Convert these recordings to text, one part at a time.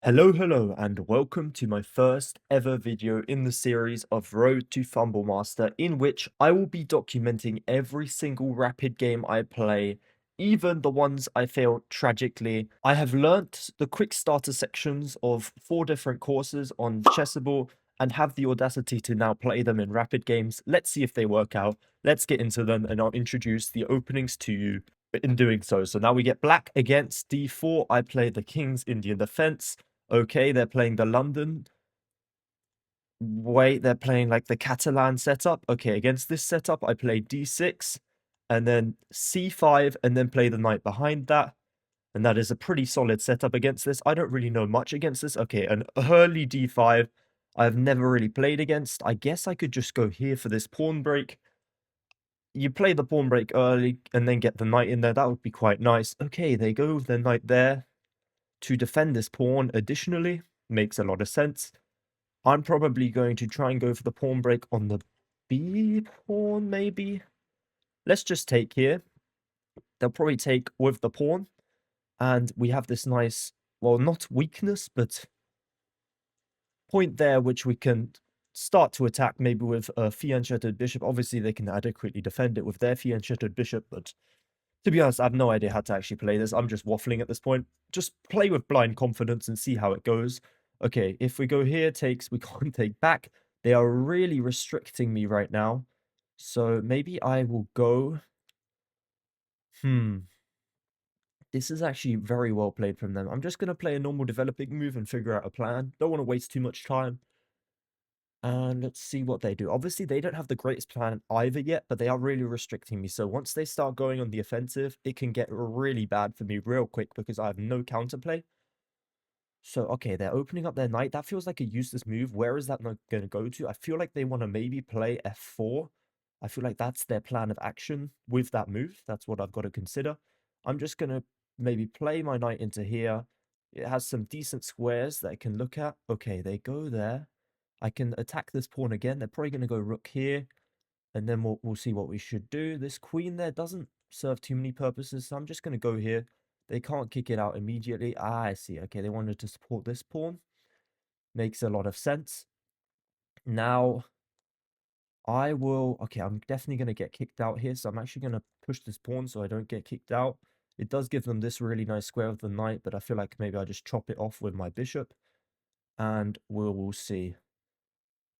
Hello, and welcome to my first ever video in the series of Road to Fumble Master, in which I will be documenting every single rapid game I play, even the ones I fail tragically. I have learnt the quick starter sections of 4 different courses on Chessable and have the audacity to now play them in rapid games. Let's see if they work out. Let's get into them, and I'll introduce the openings to you in doing so. So now we get black against d4. I play the King's Indian Defense. Okay, they're playing the London. Wait, they're playing like the Catalan setup. Okay, against this setup, I play d6 and then c5 and then play the knight behind that. And that is a pretty solid setup against this. I don't really know much against this. Okay, an early d5 I've never really played against. I guess I could just go here for this pawn break. You play the pawn break early and then get the knight in there. That would be quite nice. Okay, they go with the knight there to defend this pawn additionally. Makes a lot of sense. I'm probably going to try and go for the pawn break on the B pawn, maybe. Let's just take here. They'll probably take with the pawn. And we have this nice, well, not weakness, but point there, which we can start to attack maybe with a fianchettoed bishop. Obviously, they can adequately defend it with their fianchettoed bishop, but to be honest, I have no idea how to actually play this. I'm just waffling at this point. Just play with blind confidence and see how it goes. Okay, if we go here, takes, we can't take back. They are really restricting me right now. So maybe I will go... This is actually very well played from them. I'm just going to play a normal developing move and figure out a plan. Don't want to waste too much time. And let's see what they do. Obviously, they don't have the greatest plan either yet, but they are really restricting me. So once they start going on the offensive, it can get really bad for me real quick because I have no counterplay. So, okay, they're opening up their knight. That feels like a useless move. Where is that knight going to go to? I feel like they want to maybe play f4. I feel like that's their plan of action with that move. That's what I've got to consider. I'm just going to maybe play my knight into here. It has some decent squares that I can look at. Okay, they go there. I can attack this pawn again. They're probably going to go rook here. And then we'll see what we should do. This queen there doesn't serve too many purposes. So I'm just going to go here. They can't kick it out immediately. Ah, I see. Okay, they wanted to support this pawn. Makes a lot of sense. Now, I will... Okay, I'm definitely going to get kicked out here. So I'm actually going to push this pawn so I don't get kicked out. It does give them this really nice square of the knight. But I feel like maybe I just chop it off with my bishop. And we'll see.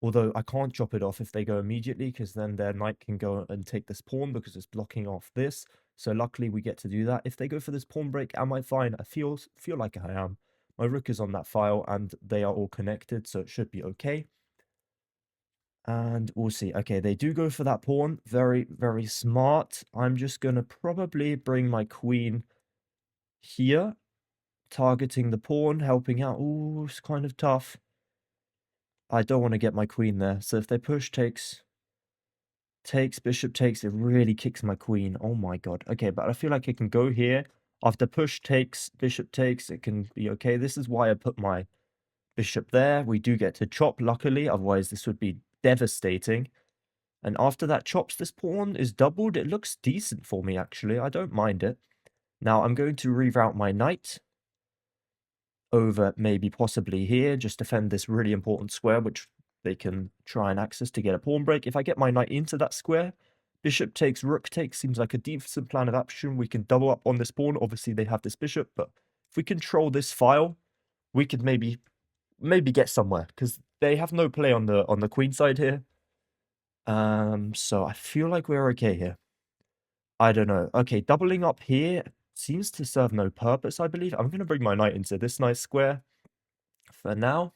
Although I can't chop it off if they go immediately, because then their knight can go and take this pawn because it's blocking off this. So luckily we get to do that. If they go for this pawn break, am I fine? I feel like I am. My rook is on that file and they are all connected, so it should be okay. And we'll see. Okay, they do go for that pawn. Very, very smart. I'm just going to probably bring my queen here, targeting the pawn, helping out. Ooh, it's kind of tough. I don't want to get my queen there. So if they push, takes, bishop takes, it really kicks my queen. Oh my god. Okay, but I feel like it can go here. After push takes, bishop takes, it can be okay. This is why I put my bishop there. We do get to chop, luckily. Otherwise, this would be devastating. And after that chops, this pawn is doubled. It looks decent for me, actually. I don't mind it. Now, I'm going to reroute my knight over maybe possibly here. Just defend this really important square, which they can try and access to get a pawn break. If I get my knight into that square, bishop takes, rook takes seems like a decent plan of action. We can double up on this pawn. Obviously, they have this bishop, but if we control this file, we could maybe get somewhere because they have no play on the queen side here. So I feel like we're okay here. I don't know. Okay, doubling up here seems to serve no purpose, I believe. I'm going to bring my knight into this nice square for now.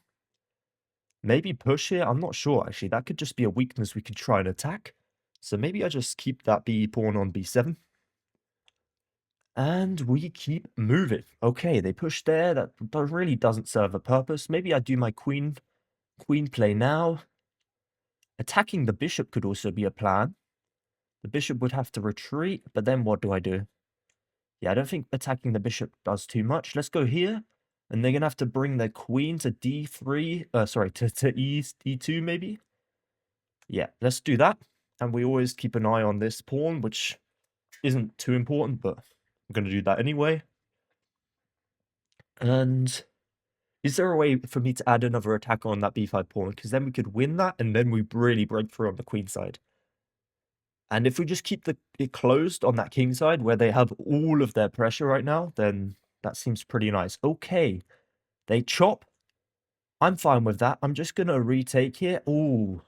Maybe push here. I'm not sure, actually. That could just be a weakness we could try and attack. So maybe I just keep that b pawn on b7. And we keep moving. Okay, they push there. That really doesn't serve a purpose. Maybe I do my queen play now. Attacking the bishop could also be a plan. The bishop would have to retreat, but then what do I do? Yeah, I don't think attacking the bishop does too much. Let's go here. And they're going to have to bring their queen to d3. Sorry, to e2 maybe. Yeah, let's do that. And we always keep an eye on this pawn, which isn't too important, but I'm going to do that anyway. And Is there a way for me to add another attacker on that b5 pawn? Because then we could win that, and then we really break through on the queen side. And if we just keep it closed on that king side, where they have all of their pressure right now, then that seems pretty nice. Okay, they chop. I'm fine with that. I'm just going to retake here. Ooh,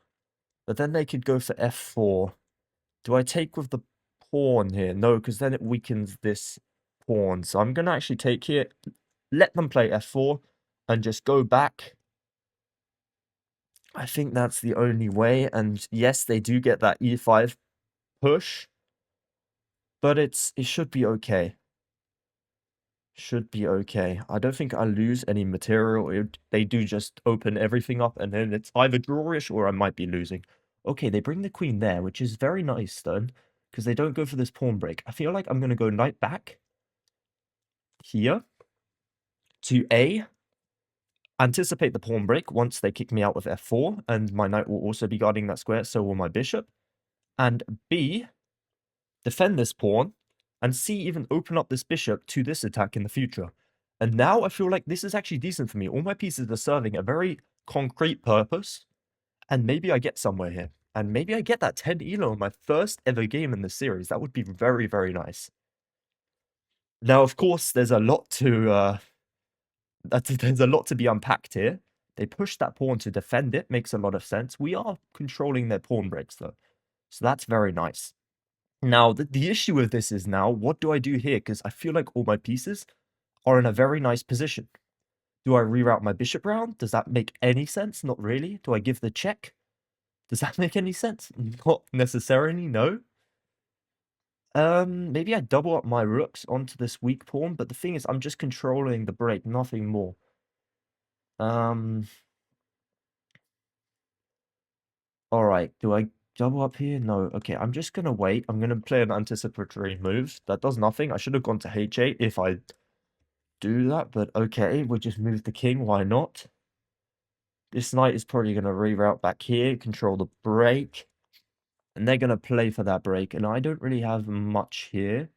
but then they could go for f4. Do I take with the pawn here? No, because then it weakens this pawn. So I'm going to actually take here, let them play f4, and just go back. I think that's the only way. And yes, they do get that e5 push, but it should be okay. Should be okay. I don't think I lose any material. They do just open everything up, and then it's either drawish or I might be losing. Okay, they bring the queen there, which is very nice then, because they don't go for this pawn break. I feel like I'm going to go knight back here to A, anticipate the pawn break once they kick me out with f4, and my knight will also be guarding that square, so will my bishop. And B, defend this pawn, and C, even open up this bishop to this attack in the future. And now I feel like this is actually decent for me. All my pieces are serving a very concrete purpose, and maybe I get somewhere here. And maybe I get that 10 elo in my first ever game in the series. That would be very, very nice. Now, of course, there's a lot to be unpacked here. They push that pawn to defend it, makes a lot of sense. We are controlling their pawn breaks, though. So that's very nice. Now, the issue with this is now, what do I do here? Because I feel like all my pieces are in a very nice position. Do I reroute my bishop round? Does that make any sense? Not really. Do I give the check? Does that make any sense? Not necessarily, no. Maybe I double up my rooks onto this weak pawn, but the thing is, I'm just controlling the break, nothing more. Alright, do I double up here? No. Okay, I'm just gonna wait. I'm gonna play an anticipatory move. That does nothing. I should have gone to h8 if I do that, but okay, we'll just move the king. Why not? This knight is probably gonna reroute back here, control the break, and they're gonna play for that break, and I don't really have much here.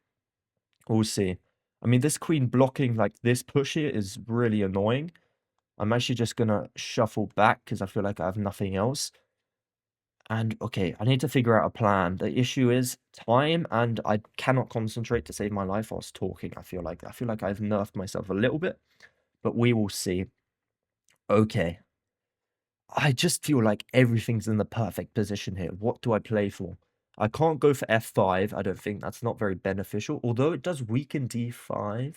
We'll see. I mean, this queen blocking like this push here is really annoying. I'm actually just gonna shuffle back because I feel like I have nothing else. And okay, I need to figure out a plan. The issue is time, and I cannot concentrate to save my life whilst talking. I feel like I've nerfed myself a little bit, but we will see. Okay. I just feel like everything's in the perfect position here. What do I play for? I can't go for f5. I don't think that's not very beneficial, although it does weaken d5.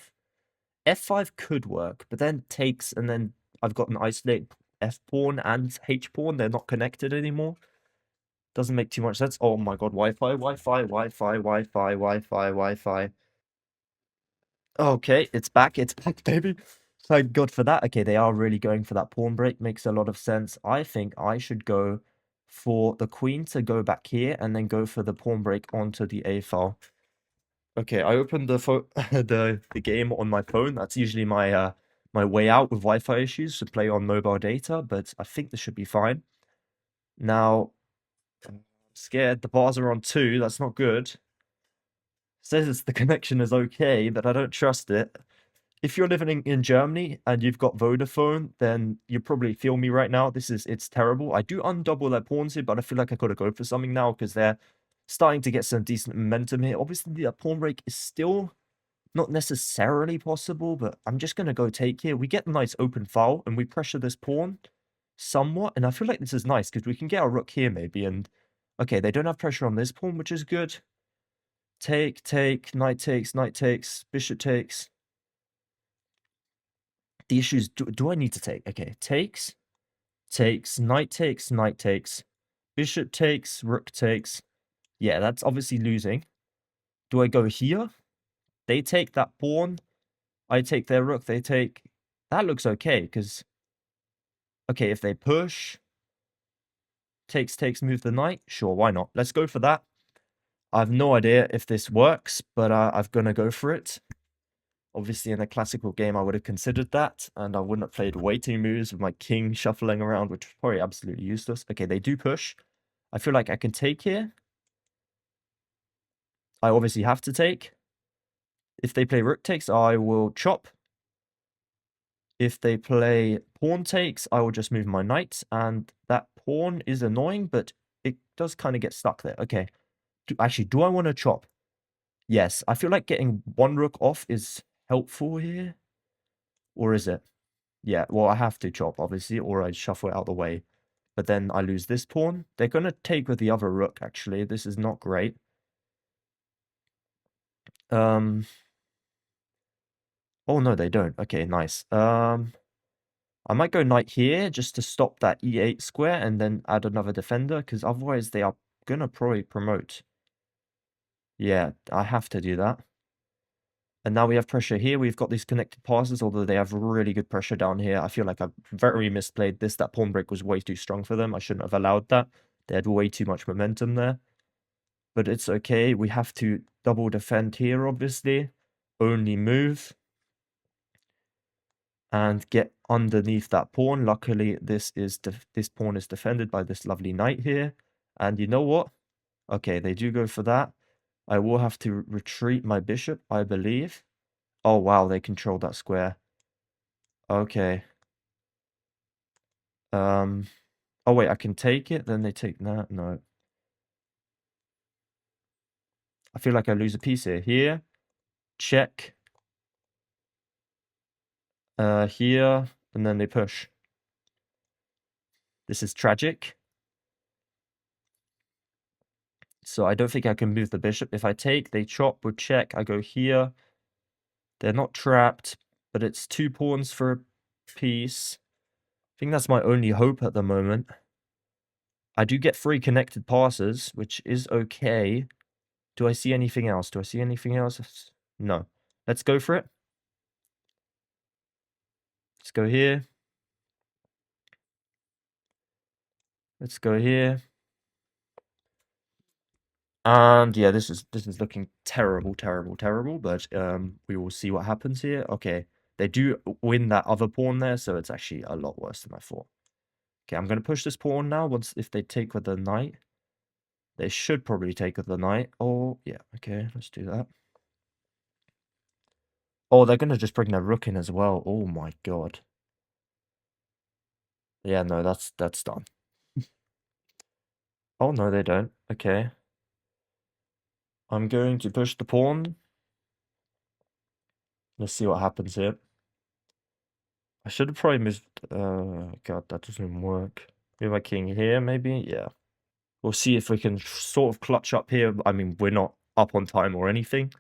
f5 could work, but then takes, and then I've got an isolated f pawn and h pawn. They're not connected anymore. Doesn't make too much sense. Oh my god, Wi-Fi, Wi-Fi, Wi-Fi, Wi-Fi, Wi-Fi, Wi-Fi. Okay, it's back, baby. Thank God for that. Okay, they are really going for that pawn break. Makes a lot of sense. I think I should go for the queen to go back here and then go for the pawn break onto the a file. Okay, I opened the the game on my phone. That's usually my my way out with Wi-Fi issues to play on mobile data, but I think this should be fine. Now, I'm scared. The bars are on 2. That's not good. Says the connection is okay, but I don't trust it. If you're living in Germany and you've got Vodafone, then you probably feel me right now. It's terrible. I do undouble their pawns here, but I feel like I gotta go for something now because they're starting to get some decent momentum here. Obviously, the pawn break is still not necessarily possible, but I'm just gonna go take here. We get a nice open file and we pressure this pawn somewhat, and I feel like this is nice because we can get our rook here maybe. And okay, they don't have pressure on this pawn, which is good. Take, knight takes, bishop takes. The issue is, do I need to take? Okay, takes, knight takes, bishop takes, rook takes. Yeah, that's obviously losing. Do I go here? They take that pawn. I take their rook. They take... That looks okay, because... Okay, if they push... Takes, move the knight. Sure, why not? Let's go for that. I have no idea if this works, but I'm gonna go for it. Obviously, in a classical game, I would have considered that, and I wouldn't have played waiting moves with my king shuffling around, which was probably absolutely useless. Okay, they do push. I feel like I can take here. I obviously have to take. If they play rook takes, I will chop. If they play pawn takes, I will just move my knight, and that pawn is annoying, but it does kind of get stuck there. Okay. Actually, do I want to chop? Yes, I feel like getting one rook off is helpful here. Or is it? Yeah, well, I have to chop, obviously, or I shuffle it out the way. But then I lose this pawn. They're going to take with the other rook, actually. This is not great. Oh, no, they don't. Okay, nice. I might go knight here just to stop that e8 square and then add another defender, because otherwise they are going to probably promote. Yeah, I have to do that. And now we have pressure here. We've got these connected passes, although they have really good pressure down here. I feel like I've very misplayed this. That pawn break was way too strong for them. I shouldn't have allowed that. They had way too much momentum there. But it's okay. We have to double defend here, obviously. Only move. And get underneath that pawn. Luckily, this pawn is defended by this lovely knight here. And you know what? Okay, they do go for that. I will have to retreat my bishop, I believe. Oh, wow, they control that square. Okay. Oh, wait, I can take it? Then they take that? No. I feel like I lose a piece here. Here. Check. Here. And then they push. This is tragic. So I don't think I can move the bishop. If I take, they chop with check. I go here. They're not trapped, but it's 2 pawns for a piece. I think that's my only hope at the moment. I do get 3 connected passes, which is okay. Do I see anything else? Do I see anything else? No. Let's go for it. Let's go here. Let's go here. And yeah, this is looking terrible, terrible, terrible, but we will see what happens here. Okay, they do win that other pawn there, so it's actually a lot worse than I thought. Okay, I'm going to push this pawn now. If they take with the knight, they should probably take with the knight. Oh, yeah, okay, let's do that. Oh, they're going to just bring their rook in as well. Oh my god. Yeah, no, that's done. Oh, no, they don't. Okay. I'm going to push the pawn. Let's see what happens here. I should have probably moved... God, that doesn't work. Move my king here, maybe? Yeah. We'll see if we can sort of clutch up here. I mean, we're not up on time or anything.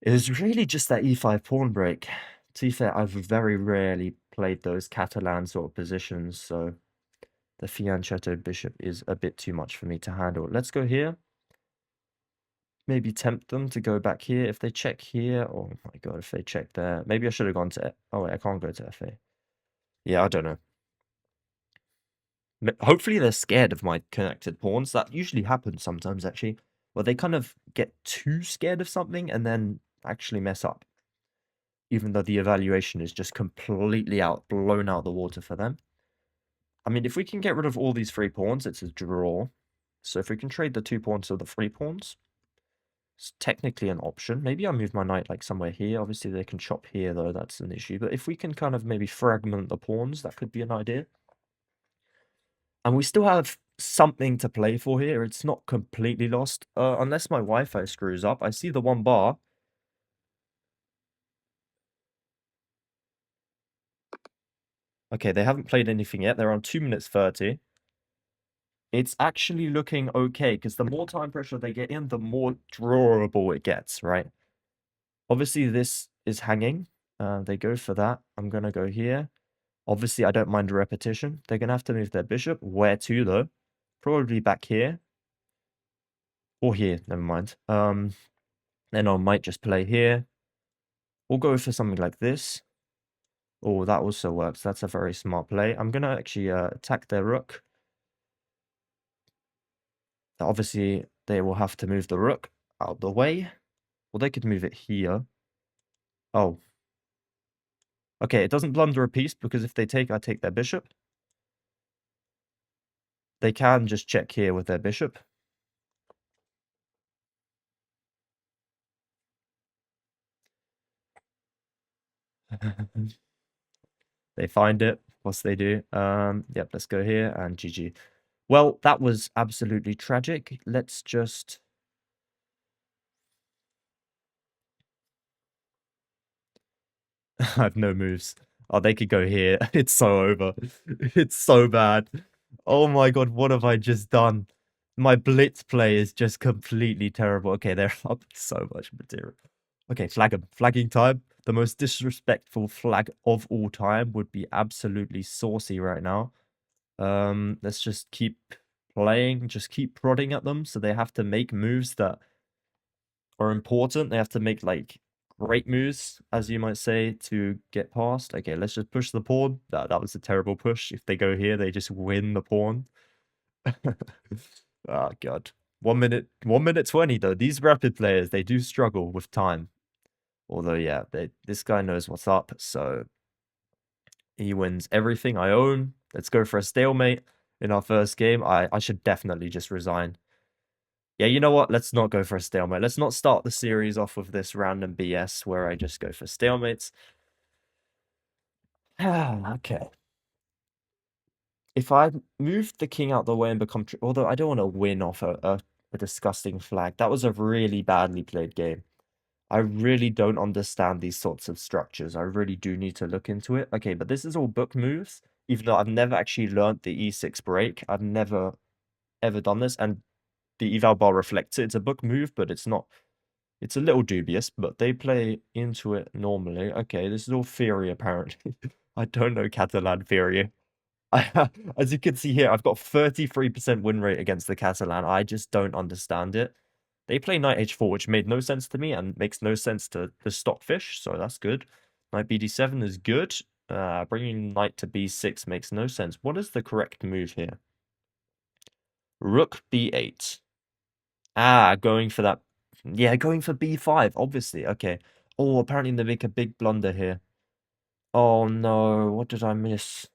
It was really just that e5 pawn break. To be fair, I've very rarely played those Catalan sort of positions, so the fianchetto bishop is a bit too much for me to handle. Let's go here. Maybe tempt them to go back here. If they check here, oh my god, if they check there. Maybe I should have gone to... Oh, wait, I can't go to FA. Yeah, I don't know. Hopefully they're scared of my connected pawns. That usually happens sometimes, actually. Where they kind of get too scared of something and then actually mess up. Even though the evaluation is just completely blown out the water for them. I mean, if we can get rid of all these 3 pawns, it's a draw. So if we can trade the 2 pawns to the 3 pawns, it's technically an option. Maybe I move my knight like somewhere here. Obviously, they can chop here, though. That's an issue. But if we can kind of maybe fragment the pawns, that could be an idea. And we still have something to play for here. It's not completely lost. Unless my Wi-Fi screws up. I see the 1 bar. Okay, they haven't played anything yet. They're on 2 minutes 30. It's actually looking okay, because the more time pressure they get in, the more drawable it gets, right? Obviously, this is hanging. They go for that. I'm going to go here. Obviously, I don't mind a repetition. They're going to have to move their bishop. Where to, though? Probably back here. Or here, never mind. Then I might just play here. We'll go for something like this. Oh, that also works. That's a very smart play. I'm going to actually attack their rook. Obviously, they will have to move the rook out of the way. Well, they could move it here. Oh. Okay, it doesn't blunder a piece, because if they take, I take their bishop. They can just check here with their bishop. They find it. Of course they do. Yep, let's go here and GG. Well, that was absolutely tragic. Let's just... I have no moves. Oh, they could go here. It's so over. It's so bad. Oh my god, what have I just done? My blitz play is just completely terrible. Okay, they're up so much material. Okay, flag them. Flagging time. The most disrespectful flag of all time would be absolutely saucy right now. Let's just keep playing, just keep prodding at them so they have to make moves that are important. They have to make like great moves, as you might say, to get past. Okay, let's just push the pawn. That was a terrible push. If they go here, they just win the pawn. Oh god. 1 minute 20 though. These rapid players, they do struggle with time. Although yeah, this guy knows what's up, so he wins everything I own. Let's go for a stalemate in our first game. I should definitely just resign. Yeah, you know what? Let's not go for a stalemate. Let's not start the series off with this random BS where I just go for stalemates. Okay. If I moved the king out the way and become... Although I don't want to win off a disgusting flag. That was a really badly played game. I really don't understand these sorts of structures. I really do need to look into it. Okay, but this is all book moves. Even though I've never actually learnt the E6 break. I've never, ever done this. And the eval bar reflects it. It's a book move, but it's not... It's a little dubious, but they play into it normally. Okay, this is all theory, apparently. I don't know Catalan theory. As you can see here, I've got 33% win rate against the Catalan. I just don't understand it. They play knight h4, which made no sense to me and makes no sense to the stockfish, so that's good. Knight bd7 is good. Bringing knight to b6 makes no sense. What is the correct move here? Rook b8. Ah, going for that. Yeah, going for b5, obviously. Okay. Oh, apparently they make a big blunder here. Oh no, what did I miss?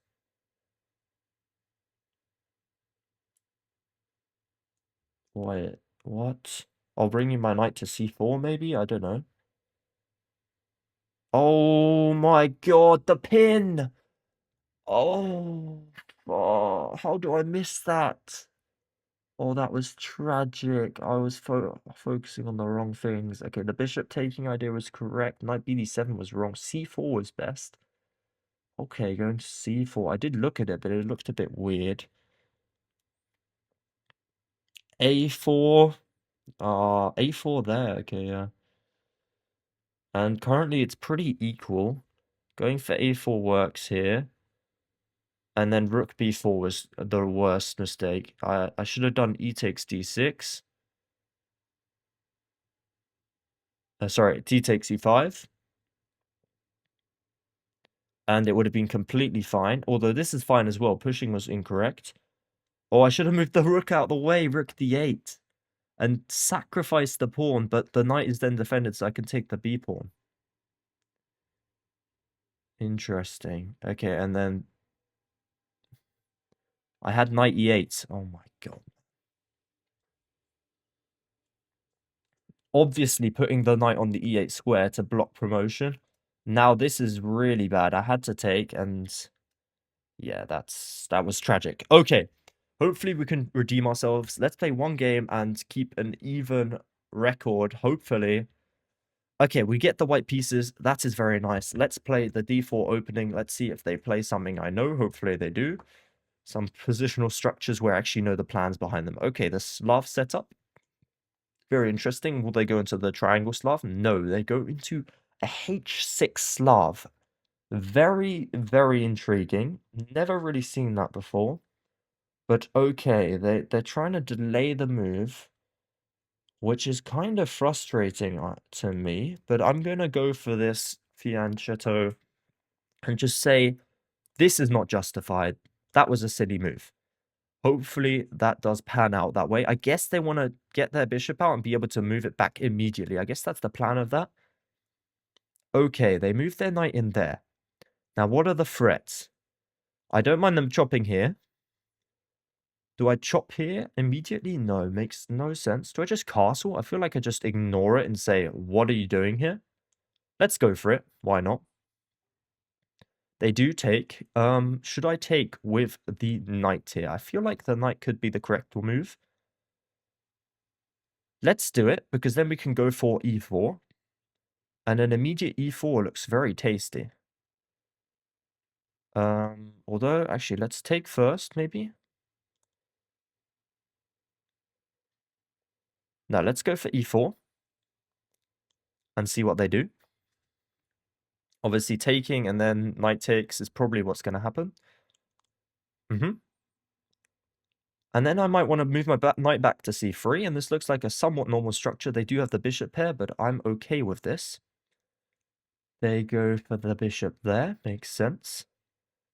Wait, what? I'll bring you my knight to c4, maybe? I don't know. Oh my god, the pin! Oh, oh, how do I miss that? Oh, that was tragic. I was focusing on the wrong things. Okay, the bishop taking idea was correct. Knight bd7 was wrong. c4 was best. Okay, going to c4. I did look at it, but it looked a bit weird. a4. A4 there. Okay, yeah. And currently it's pretty equal. Going for a4 works here. And then rook b4 was the worst mistake. I should have done e takes d6. Sorry, d takes e5. And it would have been completely fine. Although this is fine as well. Pushing was incorrect. Oh, I should have moved the rook out the way. Rook d8. And sacrificed the pawn. But the knight is then defended, so I can take the b pawn. Interesting. Okay, and then... I had knight e8. Oh my god. Obviously putting the knight on the e8 square to block promotion. Now this is really bad. I had to take, and yeah, that was tragic. Okay, hopefully we can redeem ourselves. Let's play one game and keep an even record, hopefully. Okay, we get the white pieces. That is very nice. Let's play the d4 opening. Let's see if they play something I know. Hopefully they do. Some positional structures where I actually know the plans behind them. Okay, the Slav setup. Very interesting. Will they go into the triangle Slav? No, they go into a h6 Slav. Very, very intriguing. Never really seen that before. But okay, they're trying to delay the move, which is kind of frustrating to me. But I'm going to go for this fianchetto and just say, this is not justified. That was a silly move. Hopefully that does pan out that way. I guess they want to get their bishop out and be able to move it back immediately. I guess that's the plan of that. Okay, they move their knight in there. Now, what are the threats? I don't mind them chopping here. Do I chop here immediately? No, makes no sense. Do I just castle? I feel like I just ignore it and say, what are you doing here? Let's go for it. Why not? They do take. Should I take with the knight here? I feel like the knight could be the correct move. Let's do it, because then we can go for e4. And an immediate e4 looks very tasty. Although, actually, let's take first, maybe. Now, let's go for e4. And see what they do. Obviously, taking and then knight takes is probably what's going to happen. And then I might want to move my knight back to c3, and this looks like a somewhat normal structure. They do have the bishop pair, but I'm okay with this. They go for the bishop there. Makes sense.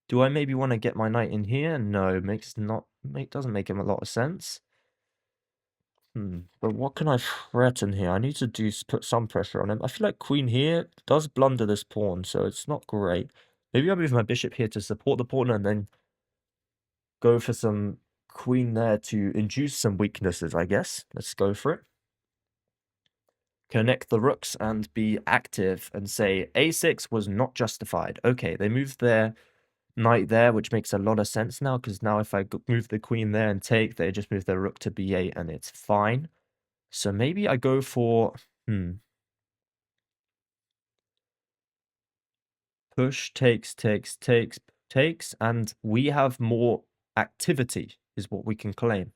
Do I maybe want to get my knight in here? No, doesn't make him a lot of sense. But what can I threaten here? I need to put some pressure on him. I feel like queen here does blunder this pawn, so it's not great. Maybe I'll move my bishop here to support the pawn and then go for some queen there to induce some weaknesses, I guess. Let's go for it. Connect the rooks and be active and say a6 was not justified. Okay, they moved their knight there, which makes a lot of sense now, because now if I move the queen there and take, they just move their rook to b8 and it's fine. So maybe I go for... Push, takes, and we have more activity, is what we can claim.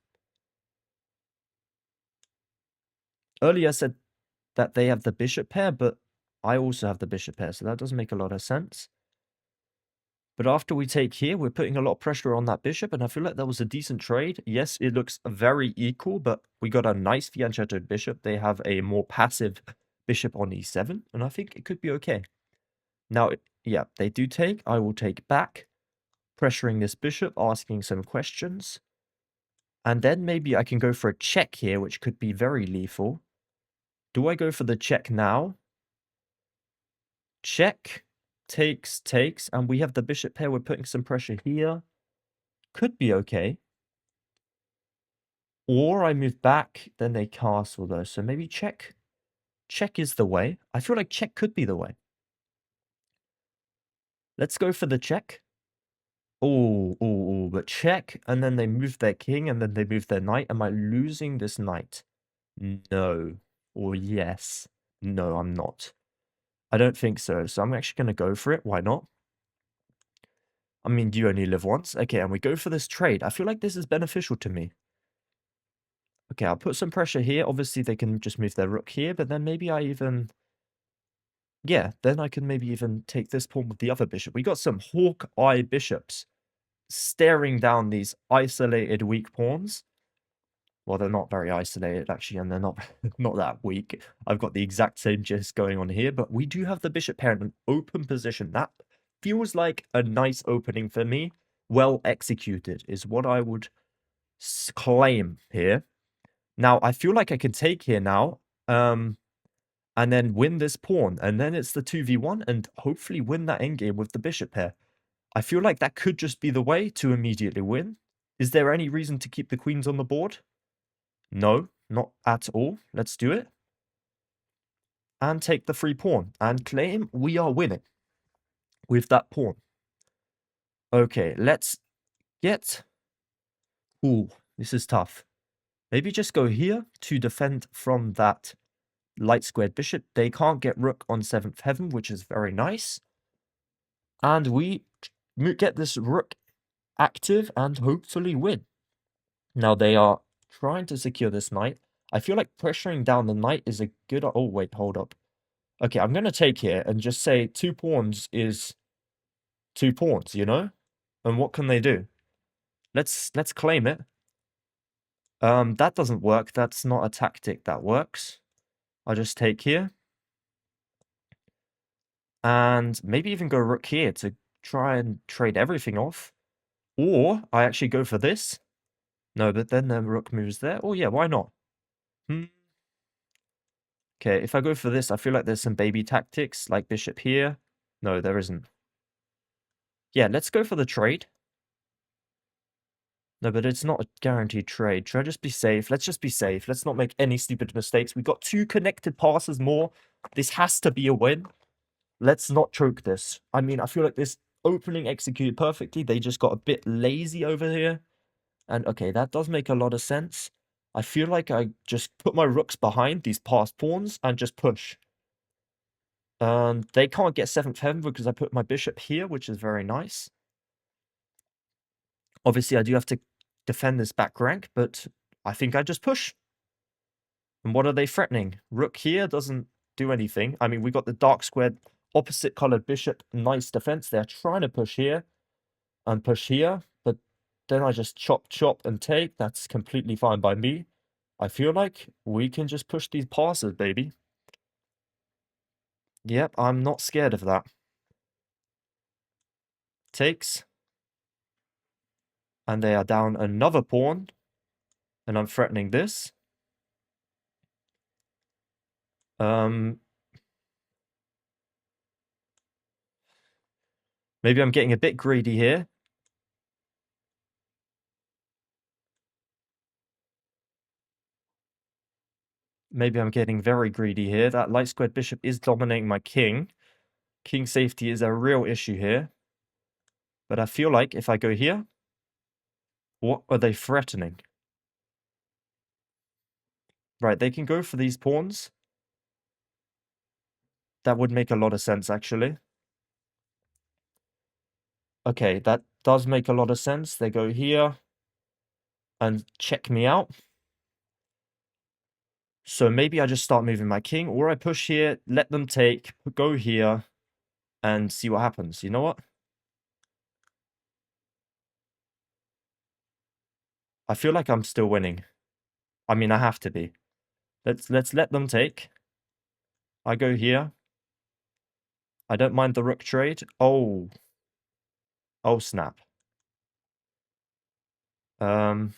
Earlier I said that they have the bishop pair, but I also have the bishop pair, so that doesn't make a lot of sense. But after we take here, we're putting a lot of pressure on that bishop, and I feel like that was a decent trade. Yes, it looks very equal, but we got a nice fianchettoed bishop. They have a more passive bishop on e7, and I think it could be okay. Now, yeah, they do take. I will take back, pressuring this bishop, asking some questions. And then maybe I can go for a check here, which could be very lethal. Do I go for the check now? Check, takes, and we have the bishop pair. We're putting some pressure here. Could be okay. Or I move back, then they castle though. So maybe check. Check is the way. I feel like check could be the way. Let's go for the check. Oh, but check, and then they move their king, and then they move their knight. Am I losing this knight? No. Or yes. No, I'm not. I don't think so. So I'm actually going to go for it. Why not? I mean, you only live once. Okay, and we go for this trade. I feel like this is beneficial to me. Okay, I'll put some pressure here. Obviously, they can just move their rook here, but then maybe I even... Yeah, then I can maybe even take this pawn with the other bishop. We got some hawk-eye bishops staring down these isolated weak pawns. Well, they're not very isolated, actually, and they're not that weak. I've got the exact same gist going on here, but we do have the bishop pair in an open position. That feels like a nice opening for me. Well executed is what I would claim here. Now, I feel like I can take here now, and then win this pawn, and then it's the 2v1, and hopefully win that endgame with the bishop pair. I feel like that could just be the way to immediately win. Is there any reason to keep the queens on the board? No, not at all. Let's do it. And take the free pawn. And claim we are winning with that pawn. Okay, let's get... Ooh, this is tough. Maybe just go here to defend from that light squared bishop. They can't get rook on 7th heaven, which is very nice. And we get this rook active and hopefully win. Now they are trying to secure this knight. I feel like pressuring down the knight is a good... Oh, wait, hold up. Okay, I'm going to take here and just say 2 pawns is 2 pawns, you know? And what can they do? Let's claim it. That doesn't work. That's not a tactic that works. I'll just take here. And maybe even go rook here to try and trade everything off. Or I actually go for this. No, but then the rook moves there. Oh, yeah, why not? Okay, if I go for this, I feel like there's some baby tactics, like bishop here. No, there isn't. Yeah, let's go for the trade. No, but it's not a guaranteed trade. Should I just be safe? Let's just be safe. Let's not make any stupid mistakes. We got 2 connected passes more. This has to be a win. Let's not choke this. I mean, I feel like this opening executed perfectly. They just got a bit lazy over here. And okay, that does make a lot of sense. I feel like I just put my rooks behind these passed pawns and just push. They can't get 7th heaven because I put my bishop here, which is very nice. Obviously, I do have to defend this back rank, but I think I just push. And what are they threatening? Rook here doesn't do anything. I mean, we got the dark squared opposite colored bishop. Nice defense. They're trying to push here and push here, but then I just chop, chop, and take. That's completely fine by me. I feel like we can just push these passes, baby. Yep, I'm not scared of that. Takes. And they are down another pawn. And I'm threatening this. Maybe I'm getting a bit greedy here. Maybe I'm getting very greedy here. That light squared bishop is dominating my king. King safety is a real issue here. But I feel like if I go here, what are they threatening? Right, they can go for these pawns. That would make a lot of sense, actually. Okay, that does make a lot of sense. They go here and check me out. So maybe I just start moving my king, or I push here, let them take, go here, and see what happens. You know what? I feel like I'm still winning. I mean, I have to be. Let's let them take. I go here. I don't mind the rook trade. Oh. Oh, snap. Um...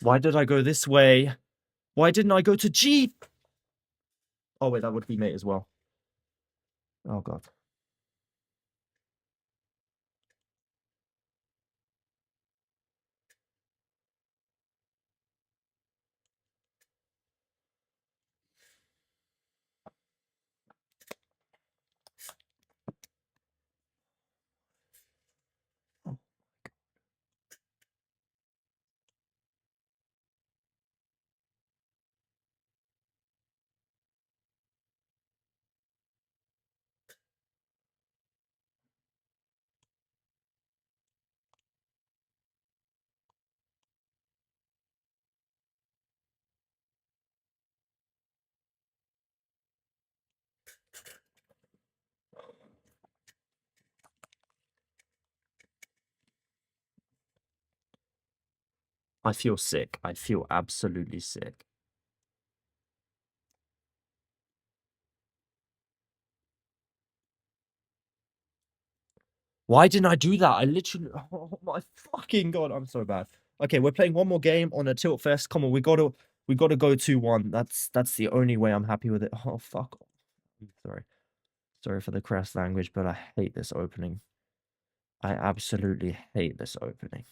Why did I go this way? Why didn't I go to G? Oh, wait, that would be mate as well. Oh, God. I feel sick. I feel absolutely sick. Why didn't I do that? I literally... Oh, my fucking God. I'm so bad. Okay, we're playing one more game on a Tilt Fest. Come on, we gotta go 2-1. That's the only way I'm happy with it. Oh, fuck off. Sorry. Sorry for the crass language, but I hate this opening. I absolutely hate this opening.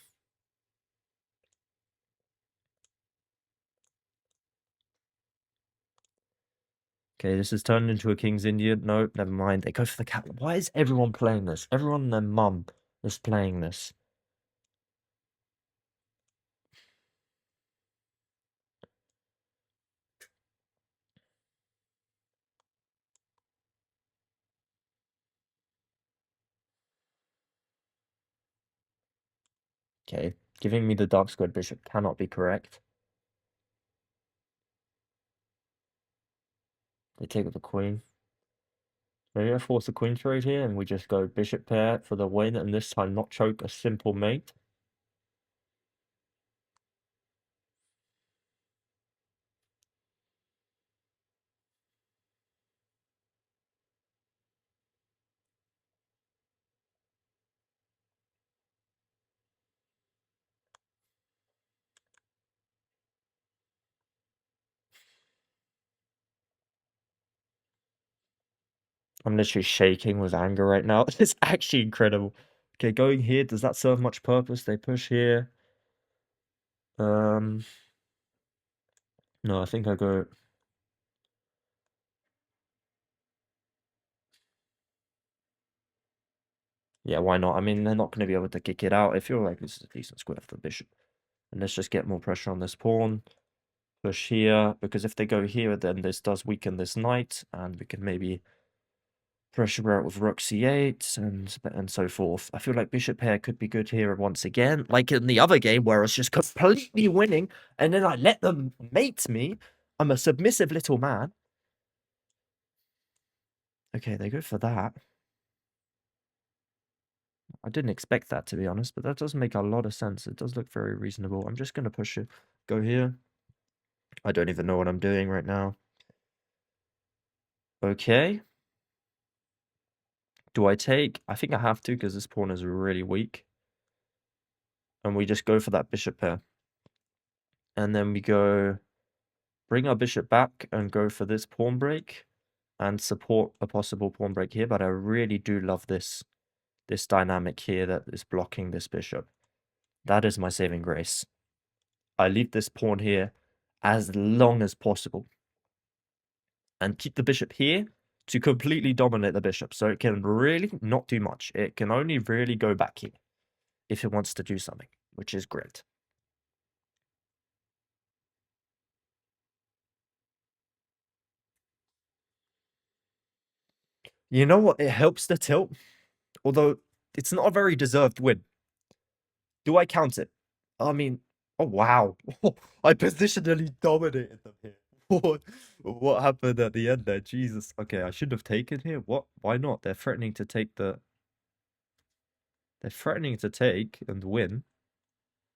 Okay, this is turned into a King's Indian. No, never mind. They go for the cat. Why is everyone playing this? Everyone and their mum is playing this. Okay, giving me the dark squared bishop cannot be correct. They take with the queen. Maybe I force a queen trade here and we just go bishop pair for the win and this time not choke a simple mate. I'm literally shaking with anger right now. It's actually incredible. Okay, going here, does that serve much purpose? They push here. No, I think I go... Yeah, why not? I mean, they're not going to be able to kick it out. I feel like this is a decent square for the bishop. And let's just get more pressure on this pawn. Push here, because if they go here, then this does weaken this knight, and we can maybe pressure out with rook c8 and so forth. I feel like bishop pair could be good here once again, like in the other game where I was just completely winning, and then I let them mate me. I'm a submissive little man. Okay, they go for that. I didn't expect that, to be honest, but that does make a lot of sense. It does look very reasonable. I'm just going to push it. Go here. I don't even know what I'm doing right now. Okay. Do I take? I think I have to because this pawn is really weak. And we just go for that bishop pair. And then we go bring our bishop back and go for this pawn break and support a possible pawn break here. But I really do love this dynamic here that is blocking this bishop. That is my saving grace. I leave this pawn here as long as possible and keep the bishop here to completely dominate the bishop. So it can really not do much. It can only really go back here if it wants to do something, which is great. You know what? It helps the tilt, although it's not a very deserved win. Do I count it? I mean, oh wow. I positionally dominated them here. What happened at the end there? Jesus. Okay, I should have taken here. What? Why not? They're threatening to take the... They're threatening to take and win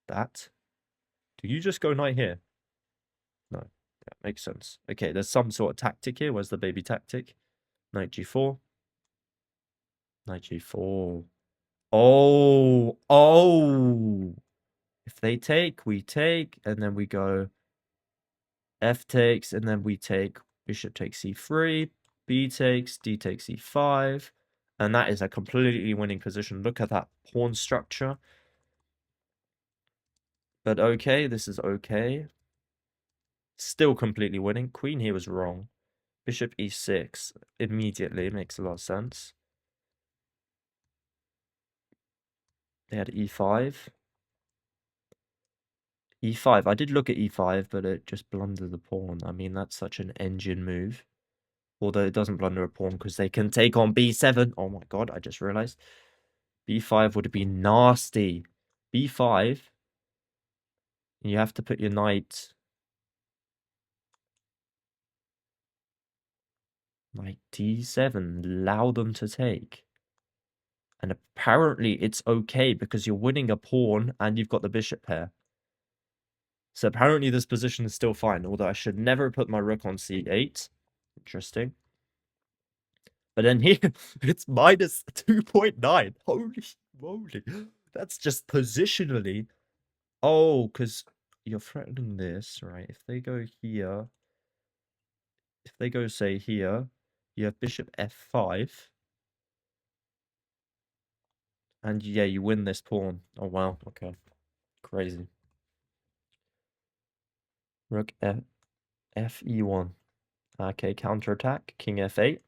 that. Do you just go knight here? No. That makes sense. Okay, there's some sort of tactic here. Where's the baby tactic? Knight g4. Knight g4. Oh! Oh! If they take, we take, and then we go f takes, and then we take bishop takes c3, b takes, d takes e5, and that is a completely winning position. Look at that pawn structure. But okay, this is okay. Still completely winning. Queen here was wrong. Bishop e6 immediately makes a lot of sense. They had e5. e5. I did look at e5, but it just blundered the pawn. I mean, that's such an engine move. Although it doesn't blunder a pawn because they can take on b7. Oh my god, I just realized. b5 would have been nasty. b5. You have to put your knight... Knight d7. Allow them to take. And apparently it's okay because you're winning a pawn and you've got the bishop pair. So apparently this position is still fine, although I should never put my rook on c8. Interesting. But then here, it's minus 2.9. Holy moly. That's just positionally. Oh, because you're threatening this, right? If they go here, if they go, say, here, you have bishop f5. And yeah, you win this pawn. Oh, wow. Okay. Crazy. Rook f e1. Okay, counterattack. King f8.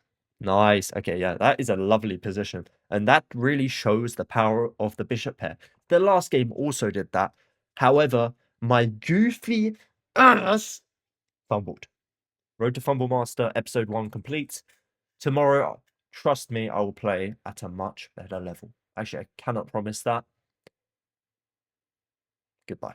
Nice. Okay, yeah, that is a lovely position. And that really shows the power of the bishop pair. The last game also did that. However, my goofy ass fumbled. Road to Fumble Master, episode 1 complete. Tomorrow, trust me, I will play at a much better level. Actually, I cannot promise that. Goodbye.